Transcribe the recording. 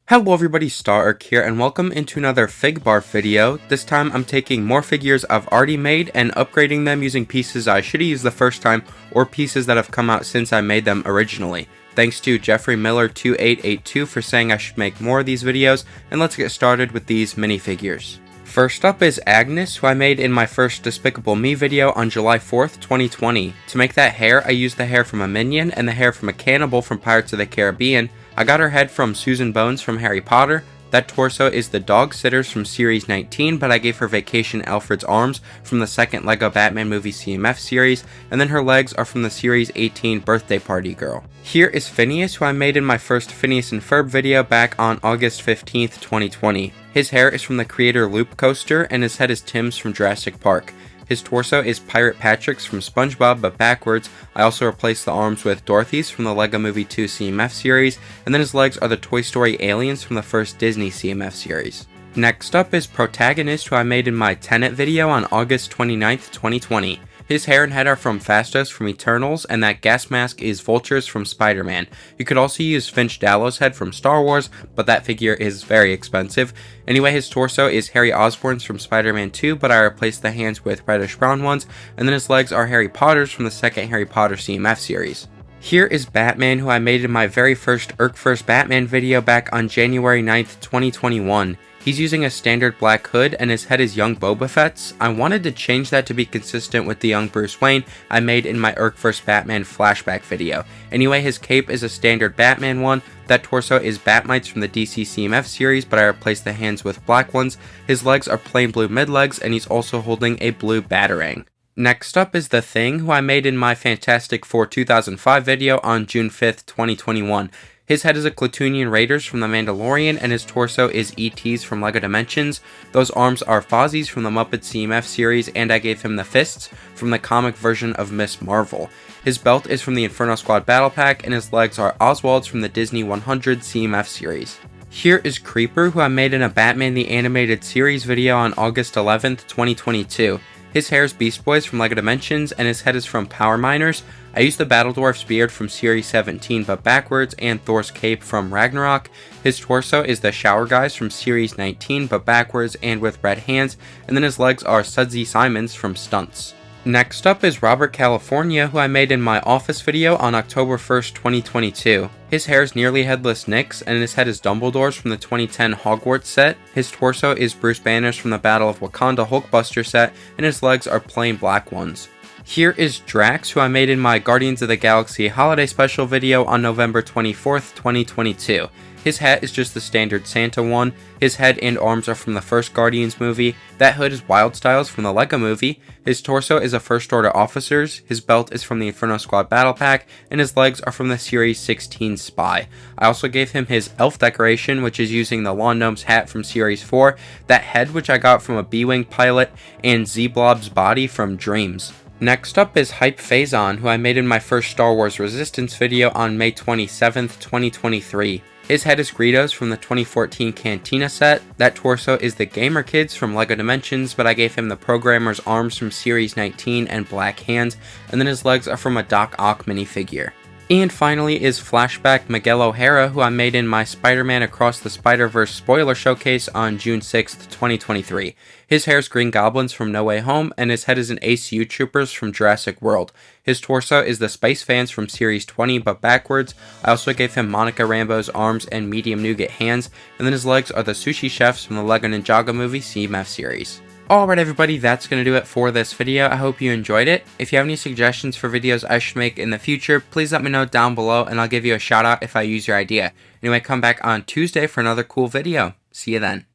Hello everybody, Urk here, and welcome into another Figbarf video. This time I'm taking more figures I've already made and upgrading them using pieces I should have used the first time or pieces that have come out since I made them originally. Thanks to Jeffrey Miller 2882 for saying I should make more of these videos, and let's get started with these minifigures. First up is Agnes, who I made in my first Despicable Me video on July 4th, 2020. To make that hair, I used the hair from a minion and the hair from a cannibal from Pirates of the Caribbean. I got her head from Susan Bones from Harry Potter. That torso is the Dog Sitters from Series 19, but I gave her Vacation Alfred's arms from the second LEGO Batman movie CMF series, and then her legs are from the Series 18 Birthday Party Girl. Here is Phineas, who I made in my first Phineas and Ferb video back on August 15th, 2020. His hair is from the creator Loop Coaster, and his head is Tim's from Jurassic Park. His torso is Pirate Patrick's from SpongeBob, but backwards. I also replaced the arms with Dorothy's from the LEGO Movie 2 CMF series, and then his legs are the Toy Story aliens from the first Disney CMF series. Next up is Protagonist, who I made in my Tenet video on August 29th, 2020. His hair and head are from Phastos from Eternals, and that gas mask is Vulture's from Spider-Man. You could also use Finch Dallow's head from Star Wars, but that figure is very expensive. Anyway, his torso is Harry Osborn's from Spider-Man 2, but I replaced the hands with reddish-brown ones, and then his legs are Harry Potter's from the second Harry Potter CMF series. Here is Batman, who I made in my very first Urk-Verse Batman video back on January 9th, 2021. He's using a standard black hood, and his head is young Boba Fett's. I wanted to change that to be consistent with the young Bruce Wayne I made in my Urk-Verse Batman flashback video. Anyway, his cape is a standard Batman one. That torso is Batmites from the DC CMF series, but I replaced the hands with black ones. His legs are plain blue mid-legs, and he's also holding a blue Batarang. Next up is The Thing, who I made in my Fantastic Four 2005 video on June 5th, 2021. His head is a Klatooinian Raiders from The Mandalorian, and his torso is E.T.'s from LEGO Dimensions. Those arms are Fozzie's from the Muppet CMF series, and I gave him the fists from the comic version of Miss Marvel. His belt is from the Inferno Squad Battle Pack, and his legs are Oswald's from the Disney 100 CMF series. Here is Creeper, who I made in a Batman the Animated Series video on August 11th, 2022. His hair is Beast Boys from LEGO Dimensions, and his head is from Power Miners. I used the Battle Dwarf's beard from Series 17 but backwards, and Thor's cape from Ragnarok. His torso is the Shower Guys from Series 19 but backwards and with red hands, and then his legs are Sudsy Simons from Stunts. Next up is Robert California, who I made in my Office video on October 1st, 2022. His hair is nearly headless Nick's, and his head is Dumbledore's from the 2010 Hogwarts set. His torso is Bruce Banner's from the Battle of Wakanda Hulkbuster set, and his legs are plain black ones. Here is Drax, who I made in my Guardians of the Galaxy Holiday Special video on November 24th, 2022. His hat is just the standard Santa one. His head and arms are from the first Guardians movie. That hood is Wild Styles from the LEGO movie. His torso is a First Order Officer's. His belt is from the Inferno Squad Battle Pack, and his legs are from the Series 16 Spy. I also gave him his elf decoration, which is using the Lawn Gnome's hat from Series 4, that head which I got from a B-Wing pilot, and Z-Blob's body from Dreams. Next up is Hype Phazon, who I made in my first Star Wars Resistance video on May 27th, 2023. His head is Greedo's from the 2014 Cantina set. That torso is the Gamer Kids from LEGO Dimensions, but I gave him the Programmer's arms from Series 19 and black hands, and then his legs are from a Doc Ock minifigure. And finally is Flashback Miguel OHara, who I made in my Spider-Man Across the Spider-Verse spoiler showcase on June 6th, 2023. His hair is Green Goblin's from No Way Home, and his head is an ACU Troopers from Jurassic World. His torso is the Space Fans from Series 20 but backwards. I also gave him Monica Rambeau's arms and medium nougat hands, and then his legs are the Sushi Chefs from the LEGO Ninjago movie CMF series. Alright everybody, that's going to do it for this video. I hope you enjoyed it. If you have any suggestions for videos I should make in the future, please let me know down below and I'll give you a shout out if I use your idea. Anyway, come back on Tuesday for another cool video. See you then.